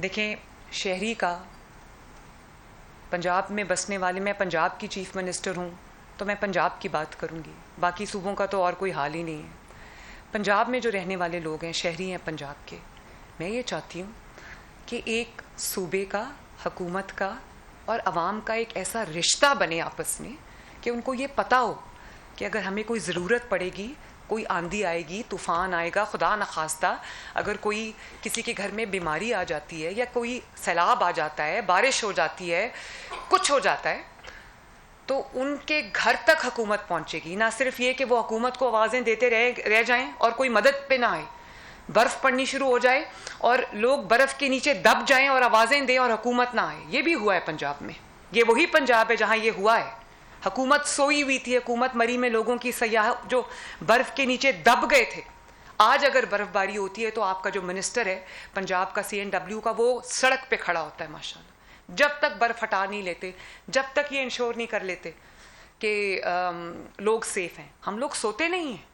دیکھیں شہری کا پنجاب میں بسنے والے، میں پنجاب کی چیف منسٹر ہوں تو میں پنجاب کی بات کروں گی، باقی صوبوں کا تو اور کوئی حال ہی نہیں ہے۔ پنجاب میں جو رہنے والے لوگ ہیں، شہری ہیں پنجاب کے، میں یہ چاہتی ہوں کہ ایک صوبے کا، حکومت کا اور عوام کا ایک ایسا رشتہ بنے آپس میں کہ ان کو یہ پتہ ہو کہ اگر ہمیں کوئی ضرورت پڑے گی، کوئی آندھی آئے گی، طوفان آئے گا، خدا نخواستہ اگر کوئی کسی کے گھر میں بیماری آ جاتی ہے یا کوئی سیلاب آ جاتا ہے، بارش ہو جاتی ہے، کچھ ہو جاتا ہے، تو ان کے گھر تک حکومت پہنچے گی۔ نہ صرف یہ کہ وہ حکومت کو آوازیں دیتے رہ جائیں اور کوئی مدد پہ نہ آئے، برف پڑنی شروع ہو جائے اور لوگ برف کے نیچے دب جائیں اور آوازیں دیں اور حکومت نہ آئے۔ یہ بھی ہوا ہے پنجاب میں، یہ وہی پنجاب ہے جہاں یہ ہوا ہے۔ حکومت سوئی ہوئی تھی، حکومت مری میں لوگوں کی سیاح جو برف کے نیچے دب گئے تھے۔ آج اگر برف باری ہوتی ہے تو آپ کا جو منسٹر ہے پنجاب کا، CNW کا، وہ سڑک پہ کھڑا ہوتا ہے ماشاءاللہ۔ جب تک برف ہٹا نہیں لیتے، جب تک یہ انشور نہیں کر لیتے کہ لوگ سیف ہیں، ہم لوگ سوتے نہیں ہیں۔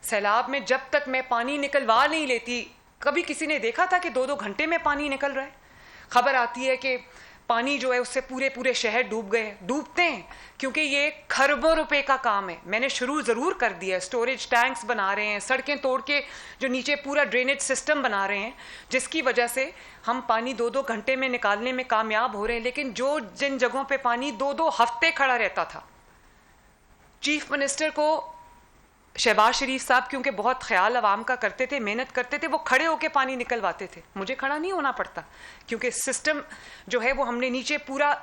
سیلاب میں جب تک میں پانی نکلوا نہیں لیتی، کبھی کسی نے دیکھا تھا کہ 2-2 گھنٹے میں پانی نکل رہا ہے؟ خبر آتی ہے کہ پانی جو ہے اس سے پورے شہر ڈوب گئے ہیں۔ ڈوبتے ہیں کیونکہ یہ کھربوں روپے کا کام ہے۔ میں نے شروع ضرور کر دیا ہے، سٹوریج ٹینکس بنا رہے ہیں، سڑکیں توڑ کے جو نیچے پورا ڈرینیج سسٹم بنا رہے ہیں، جس کی وجہ سے ہم پانی 2-2 گھنٹے میں نکالنے میں کامیاب ہو رہے ہیں۔ لیکن جن جگہوں پہ پانی 2-2 ہفتے کھڑا رہتا تھا، چیف منسٹر کو شہباز شریف صاحب کیونکہ بہت خیال عوام کا کرتے تھے، محنت کرتے تھے، وہ کھڑے ہو کے پانی نکلواتے تھے۔ مجھے کھڑا نہیں ہونا پڑتا کیونکہ سسٹم جو ہے وہ ہم نے نیچے پورا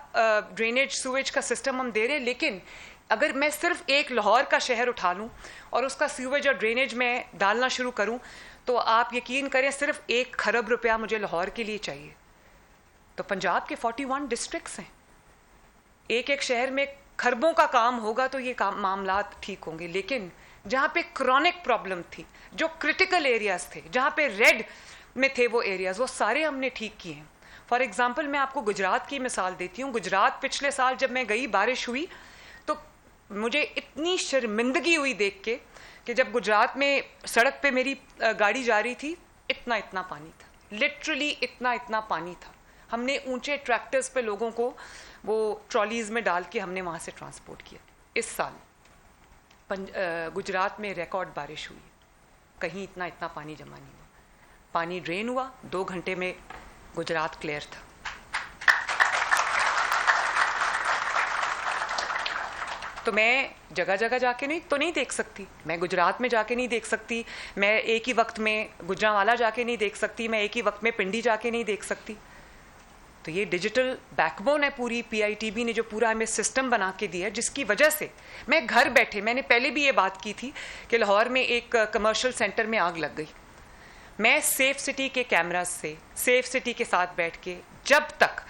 ڈرینیج سویج کا سسٹم ہم دے رہے ہیں۔ لیکن اگر میں صرف ایک لاہور کا شہر اٹھا لوں اور اس کا سیویج اور ڈرینیج میں ڈالنا شروع کروں تو آپ یقین کریں صرف 1 کھرب روپیہ مجھے لاہور کے لیے چاہیے۔ تو پنجاب کے 41 ڈسٹرکٹس ہیں، ایک شہر میں کھربوں کا کام ہوگا تو یہ معاملات ٹھیک ہوں گے۔ لیکن جہاں پہ کرونک پرابلم تھی، جو کرٹیکل ایریاز تھے، جہاں پہ ریڈ میں تھے وہ ایریاز، وہ سارے ہم نے ٹھیک کیے ہیں۔ فار ایگزامپل میں آپ کو گجرات کی مثال دیتی ہوں۔ گجرات پچھلے سال جب میں گئی، بارش ہوئی تو مجھے اتنی شرمندگی ہوئی دیکھ کے کہ جب گجرات میں سڑک پہ میری گاڑی جا رہی تھی، اتنا پانی تھا، لٹرلی اتنا پانی تھا۔ ہم نے اونچے ٹریکٹرز پہ لوگوں کو وہ ٹرالیز میں ڈال کے ہم نے وہاں سے ٹرانسپورٹ کیا۔ اس سال گجرات میں ریکارڈ بارش ہوئی، کہیں اتنا پانی جمع نہیں ہوا۔ پانی ڈرین ہوا، 2 گھنٹے میں گجرات کلیئر تھا۔ تو میں جگہ جا کے نہیں دیکھ سکتی، میں گجرات میں جا کے نہیں دیکھ سکتی، میں ایک ہی وقت میں گجرانوالا جا کے نہیں دیکھ سکتی، میں ایک ہی وقت میں پنڈی جا کے نہیں دیکھ سکتی۔ تو یہ ڈیجیٹل بیک بون ہے پوری PITB نے جو پورا ہمیں سسٹم بنا کے دیا ہے، جس کی وجہ سے میں گھر بیٹھے، میں نے پہلے بھی یہ بات کی تھی کہ لاہور میں ایک کمرشل سینٹر میں آگ لگ گئی، میں سیف سٹی کے کیمراز سے، سیف سٹی کے ساتھ بیٹھ کے، جب تک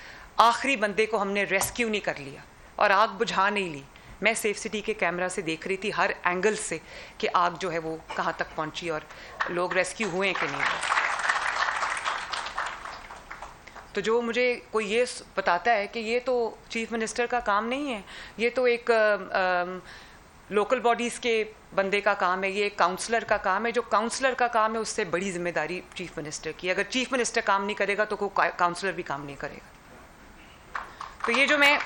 آخری بندے کو ہم نے ریسکیو نہیں کر لیا اور آگ بجھا نہیں لی، میں سیف سٹی کے کیمرا سے دیکھ رہی تھی ہر اینگل سے کہ آگ جو ہے وہ کہاں تک پہنچی اور لوگ ریسکیو ہوئے ہیں کہ نہیں ہوئے۔ تو جو مجھے کوئی یہ بتاتا ہے کہ یہ تو چیف منسٹر کا کام نہیں ہے، یہ تو ایک لوکل باڈیز کے بندے کا کام ہے، یہ ایک کاؤنسلر کا کام ہے، جو کاؤنسلر کا کام ہے اس سے بڑی ذمہ داری چیف منسٹر کی۔ اگر چیف منسٹر کام نہیں کرے گا تو کوئی کاؤنسلر بھی کام نہیں کرے گا۔ تو یہ جو میں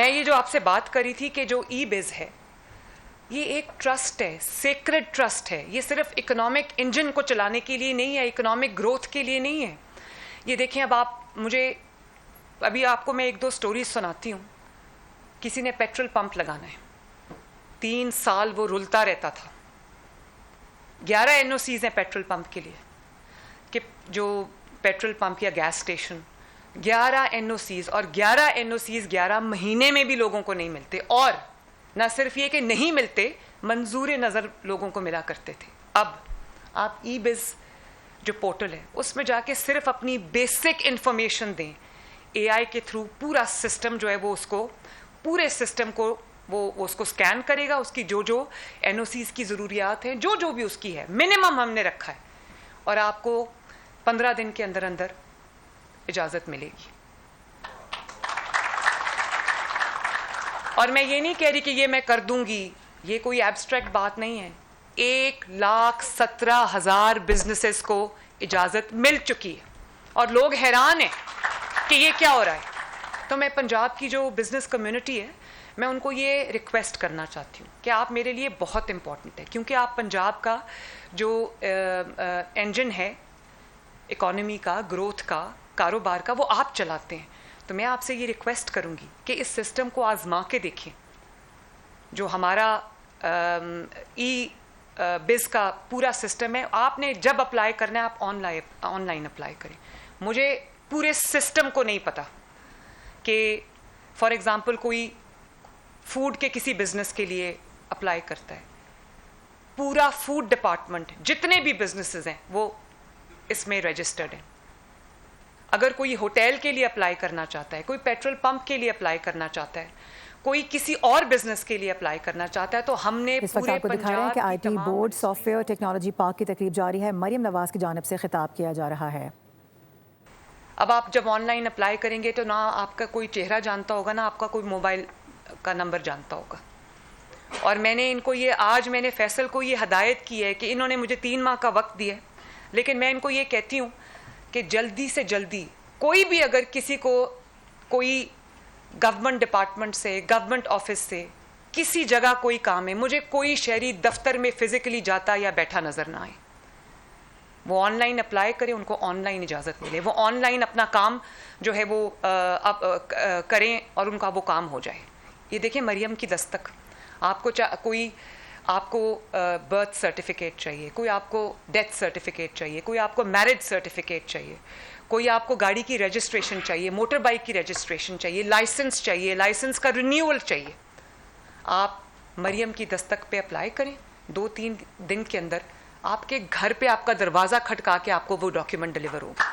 یہ جو آپ سے بات کری تھی کہ جو ای-بز ہے، یہ ایک ٹرسٹ ہے، سیکرڈ ٹرسٹ ہے۔ یہ صرف اکنامک انجن کو چلانے کے لیے نہیں ہے، اکنامک گروتھ کے لیے نہیں ہے۔ یہ دیکھیں، اب ابھی آپ کو میں 1-2 سٹوریز سناتی ہوں۔ کسی نے پیٹرول پمپ لگانا ہے، 3 سال وہ رلتا رہتا تھا۔ 11 NOCs ہیں پیٹرول پمپ کے لیے، کہ جو پیٹرول پمپ یا گیس اسٹیشن، 11 NOCs، اور 11 NOCs 11 مہینے میں بھی لوگوں کو نہیں ملتے، اور نہ صرف یہ کہ نہیں ملتے، منظور نظر لوگوں کو ملا کرتے تھے۔ اب آپ ای-بز جو پورٹل ہے اس میں جا کے صرف اپنی بیسک انفارمیشن دیں، AI کے تھرو پورا سسٹم جو ہے وہ اس کو، پورے سسٹم کو وہ اس کو سکین کرے گا، اس کی جو NOCs کی ضروریات ہیں، جو بھی اس کی ہے، منیمم ہم نے رکھا ہے، اور آپ کو 15 دن کے اندر اجازت ملے گی۔ اور میں یہ نہیں کہہ رہی کہ یہ میں کر دوں گی، یہ کوئی ایبسٹریکٹ بات نہیں ہے۔ 1,17,000 بزنسز کو اجازت مل چکی ہے اور لوگ حیران ہیں کہ یہ کیا ہو رہا ہے. تو میں پنجاب کی جو بزنس کمیونٹی ہے میں ان کو یہ ریکویسٹ کرنا چاہتی ہوں کہ آپ میرے لیے بہت امپورٹنٹ ہے, کیونکہ آپ پنجاب کا جو انجن ہے اکانومی کا, گروتھ کا, کاروبار کا, وہ آپ چلاتے ہیں. تو میں آپ سے یہ ریکویسٹ کروں گی کہ اس سسٹم کو آزما کے دیکھیں. جو ہمارا ای بز کا پورا سسٹم ہے, آپ نے جب اپلائی کرنا ہے آپ آن لائن اپلائی کریں. مجھے پورے سسٹم کو نہیں پتہ کہ فار ایگزامپل کوئی فوڈ کے کسی بزنس کے لیے اپلائی کرتا ہے, پورا فوڈ ڈپارٹمنٹ جتنے بھی بزنسز ہیں وہ اس میں رجسٹرڈ ہیں. اگر کوئی ہوٹل کے لیے اپلائی کرنا چاہتا ہے, کوئی پیٹرول پمپ کے لیے اپلائی کرنا چاہتا ہے, کوئی کسی اور بزنس کے لیے اپلائی کرنا چاہتا ہے, تو ہم نے اس وقت آپ کو دکھا رہے ہیں کہ I T board soft where technology park کی تقریب جاری ہے. مریم نواز کی جانب سے خطاب کیا جا رہا ہے. اب آپ جب آن لائن اپلائی کریں گے تو نہ آپ کا کوئی چہرہ جانتا ہوگا, نہ آپ کا کوئی موبائل کا نمبر جانتا ہوگا. اور میں نے ان کو آج میں نے فیصل کو یہ ہدایت کی ہے کہ انہوں نے مجھے 3 ماہ کا وقت دیا ہے, لیکن میں ان کو یہ کہتی ہوں کہ جلدی سے جلدی کوئی بھی اگر کسی کو کوئی گورنمنٹ ڈپارٹمنٹ سے, گورنمنٹ آفس سے, کسی جگہ کوئی کام ہے, مجھے کوئی شہری دفتر میں فزیکلی جاتا یا بیٹھا نظر نہ آئے, وہ آن لائن اپلائی کریں, ان کو آن لائن اجازت ملے, وہ آن لائن اپنا کام جو ہے وہ کریں اور ان کا وہ کام ہو جائے. یہ دیکھیں مریم کی دستک, آپ کو کوئی آپ کو برتھ سرٹیفکیٹ چاہیے, کوئی آپ کو ڈیتھ سرٹیفکیٹ چاہیے, کوئی آپ کو میرج سرٹیفکیٹ چاہیے, کوئی آپ کو گاڑی کی رجسٹریشن چاہیے, موٹر بائک کی رجسٹریشن چاہیے, لائسنس چاہیے, لائسنس کا رینیول چاہیے. آپ مریم کی دستک پہ اپلائی کریں, 2-3 دن کے اندر آپ کے گھر پہ آپ کا دروازہ کھٹکا کے آپ کو وہ ڈاکیومنٹ ڈلیور ہوگا.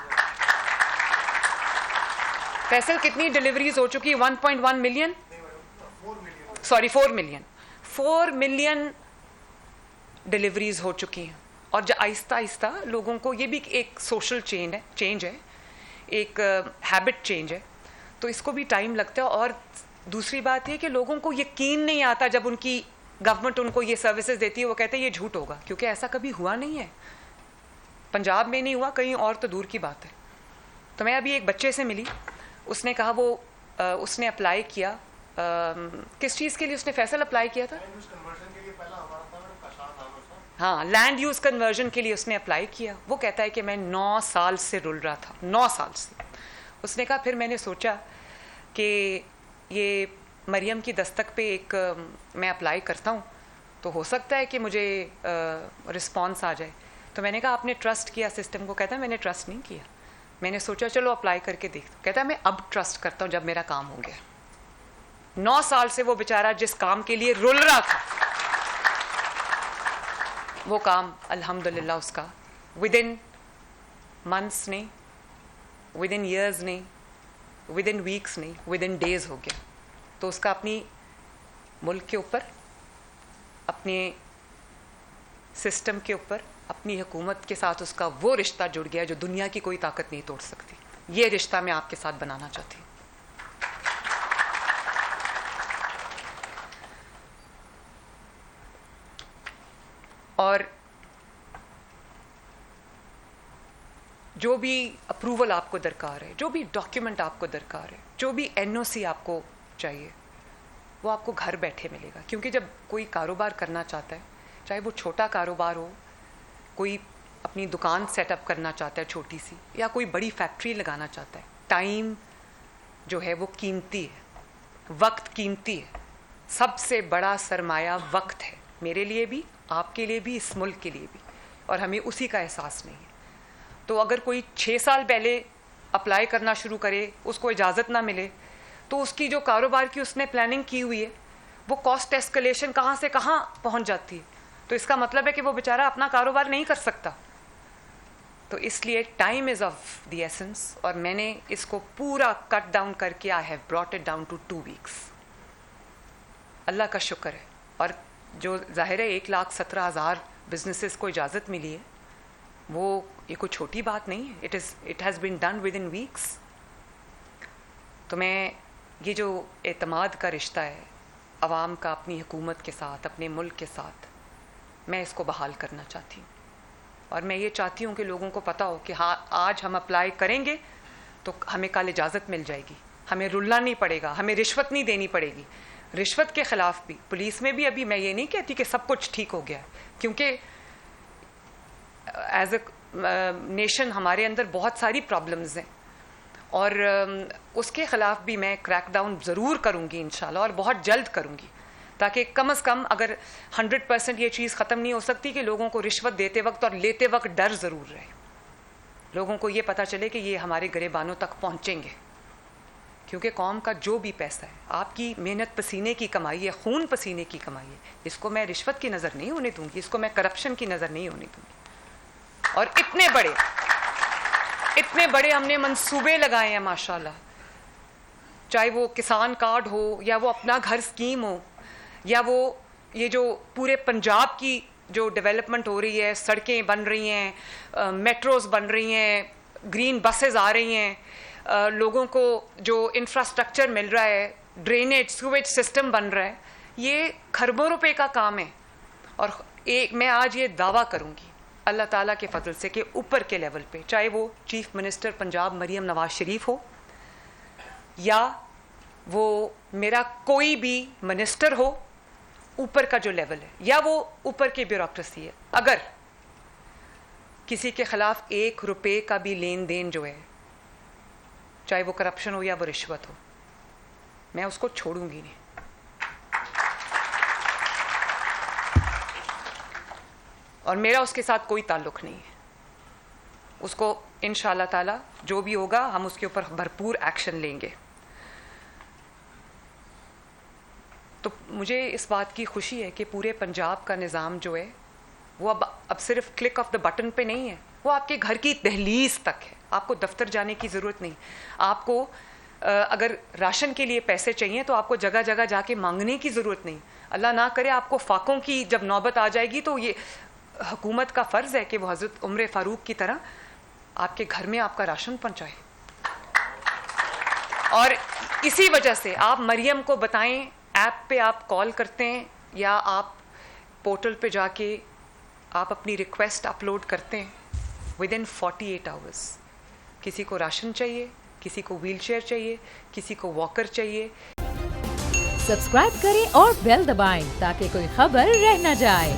فیصل کتنی ڈلیوریز ہو چکی؟ 1.1 million, sorry 4 million, 4 million deliveries ہو چکی ہیں. اور آہستہ آہستہ لوگوں کو یہ بھی ایک سوشل چینج ہے, ایک ہیبٹ چینج ہے, تو اس کو بھی ٹائم لگتا ہے. اور دوسری بات یہ کہ لوگوں کو یقین نہیں آتا جب ان کی گورنمنٹ ان کو یہ سروسز دیتی ہے, وہ کہتے ہیں یہ جھوٹ ہوگا, کیونکہ ایسا کبھی ہوا نہیں ہے. پنجاب میں نہیں ہوا, کہیں اور تو دور کی بات ہے. تو میں ابھی ایک بچے سے ملی, اس نے کہا وہ اس نے اپلائی کیا, کس چیز کے لیے اس نے فیصل اپلائی کیا تھا؟ ہاں, لینڈ یوز کنورژن کے لیے اس نے اپلائی کیا. وہ کہتا ہے کہ میں 9 سال سے رل رہا تھا, 9 سال سے. اس نے کہا پھر میں نے سوچا کہ یہ مریم کی دستک پہ ایک میں اپلائی کرتا ہوں تو ہو سکتا ہے کہ مجھے رسپانس آ جائے. تو میں نے کہا آپ نے ٹرسٹ کیا سسٹم کو؟ کہتا ہے میں نے ٹرسٹ نہیں کیا, میں نے سوچا چلو اپلائی کر کے دیکھتا ہوں. کہتا ہے میں اب ٹرسٹ کرتا ہوں جب میرا کام ہو گیا. 9 سال سے وہ بیچارہ جس کام کے لیے رل رہا تھا, وہ کام الحمدللہ اس کا ود ان منتھس نہیں, ود ان ایئرز نہیں, ود ان ویکس نہیں, ود ان ڈیز ہو گیا. تو اس کا اپنی ملک کے اوپر, اپنے سسٹم کے اوپر, اپنی حکومت کے ساتھ اس کا وہ رشتہ جڑ گیا جو دنیا کی کوئی طاقت نہیں توڑ سکتی. یہ رشتہ میں آپ کے ساتھ بنانا چاہتی ہوں. اور جو بھی اپروول آپ کو درکار ہے, جو بھی ڈاکیومنٹ آپ کو درکار ہے, جو بھی NOC آپ کو چاہیے, وہ آپ کو گھر بیٹھے ملے گا. کیونکہ جب کوئی کاروبار کرنا چاہتا ہے, چاہے وہ چھوٹا کاروبار ہو, کوئی اپنی دکان سیٹ اپ کرنا چاہتا ہے چھوٹی سی, یا کوئی بڑی فیکٹری لگانا چاہتا ہے, ٹائم جو ہے وہ قیمتی ہے, وقت قیمتی ہے. سب سے بڑا سرمایہ وقت ہے, میرے لیے بھی, آپ کے لیے بھی, اس ملک کے لیے بھی, اور ہمیں اسی کا احساس نہیں ہے. تو اگر کوئی 6 سال پہلے اپلائی کرنا شروع کرے, اس کو اجازت نہ ملے, تو اس کی جو کاروبار کی اس نے پلاننگ کی ہوئی ہے وہ کاسٹ ایسکلیشن کہاں سے کہاں پہنچ جاتی ہے. تو اس کا مطلب ہے کہ وہ بیچارہ اپنا کاروبار نہیں کر سکتا. تو اس لیے time is of the essence, اور میں نے اس کو پورا کٹ ڈاؤن کر کے I have brought it down to 2 weeks. اللہ کا شکر ہے. اور جو ظاہر ہے 1,17,000 بزنسز کو اجازت ملی ہے, وہ یہ کوئی چھوٹی بات نہیں ہے. It has been done with in weeks. تو میں یہ جو اعتماد کا رشتہ ہے عوام کا اپنی حکومت کے ساتھ, اپنے ملک کے ساتھ, میں اس کو بحال کرنا چاہتی ہوں. اور میں یہ چاہتی ہوں کہ لوگوں کو پتہ ہو کہ ہاں آج ہم اپلائی کریں گے تو ہمیں کل اجازت مل جائے گی, ہمیں رلنا نہیں پڑے گا, ہمیں رشوت نہیں دینی پڑے گی. رشوت کے خلاف بھی پولیس میں بھی ابھی میں یہ نہیں کہتی کہ سب کچھ ٹھیک ہو گیا ہے, کیونکہ ایز اے نیشن ہمارے اندر بہت ساری پرابلمز ہیں, اور اس کے خلاف بھی میں کریک ڈاؤن ضرور کروں گی انشاءاللہ, اور بہت جلد کروں گی, تاکہ کم از کم اگر 100% یہ چیز ختم نہیں ہو سکتی کہ لوگوں کو رشوت دیتے وقت اور لیتے وقت ڈر ضرور رہے, لوگوں کو یہ پتہ چلے کہ یہ ہمارے گریبانوں تک پہنچیں گے. کیونکہ قوم کا جو بھی پیسہ ہے, آپ کی محنت پسینے کی کمائی ہے, خون پسینے کی کمائی ہے, اس کو میں رشوت کی نظر نہیں ہونے دوں گی, اس کو میں کرپشن کی نظر نہیں ہونے دوں گی. اور اتنے بڑے ہم نے منصوبے لگائے ہیں ماشاءاللہ, چاہے وہ کسان کارڈ ہو, یا وہ اپنا گھر اسکیم ہو, یا وہ یہ جو پورے پنجاب کی جو ڈیولپمنٹ ہو رہی ہے, سڑکیں بن رہی ہیں, میٹروز بن رہی ہیں, گرین بسز آ رہی ہیں, لوگوں کو جو انفراسٹرکچر مل رہا ہے, ڈرینیج سویج سسٹم بن رہا ہے, یہ کھربوں روپے کا کام ہے. اور میں آج یہ دعویٰ کروں گی اللہ تعالیٰ کے فضل سے کہ اوپر کے لیول پہ, چاہے وہ چیف منسٹر پنجاب مریم نواز شریف ہو, یا وہ میرا کوئی بھی منسٹر ہو, اوپر کا جو لیول ہے, یا وہ اوپر کی بیوروکریسی ہے, اگر کسی کے خلاف 1 روپے کا بھی لین دین جو ہے, چاہے وہ کرپشن ہو یا وہ رشوت ہو, میں اس کو چھوڑوں گی نہیں. اور میرا اس کے ساتھ کوئی تعلق نہیں ہے. اس کو انشاءاللہ تعالیٰ جو بھی ہوگا ہم اس کے اوپر بھرپور ایکشن لیں گے. تو مجھے اس بات کی خوشی ہے کہ پورے پنجاب کا نظام جو ہے وہ اب صرف کلک آف دا بٹن پہ نہیں ہے, وہ آپ کے گھر کی دہلیز تک ہے. آپ کو دفتر جانے کی ضرورت نہیں, آپ کو اگر راشن کے لیے پیسے چاہیے تو آپ کو جگہ جگہ جا کے مانگنے کی ضرورت نہیں. اللہ نہ کرے آپ کو فاقوں کی جب نوبت آ جائے گی تو یہ حکومت کا فرض ہے کہ وہ حضرت عمر فاروق کی طرح آپ کے گھر میں آپ کا راشن پہنچائے. اور اسی وجہ سے آپ مریم کو بتائیں, ایپ پہ آپ کال کرتے ہیں یا آپ پورٹل پہ جا کے آپ اپنی ریکویسٹ اپلوڈ کرتے ہیں, ودن 48 hours کسی کو راشن چاہیے, کسی کو ویل چیئر چاہیے, کسی کو واکر چاہیے. سبسکرائب کریں اور بیل دبائیں تاکہ کوئی خبر رہ نہ جائے.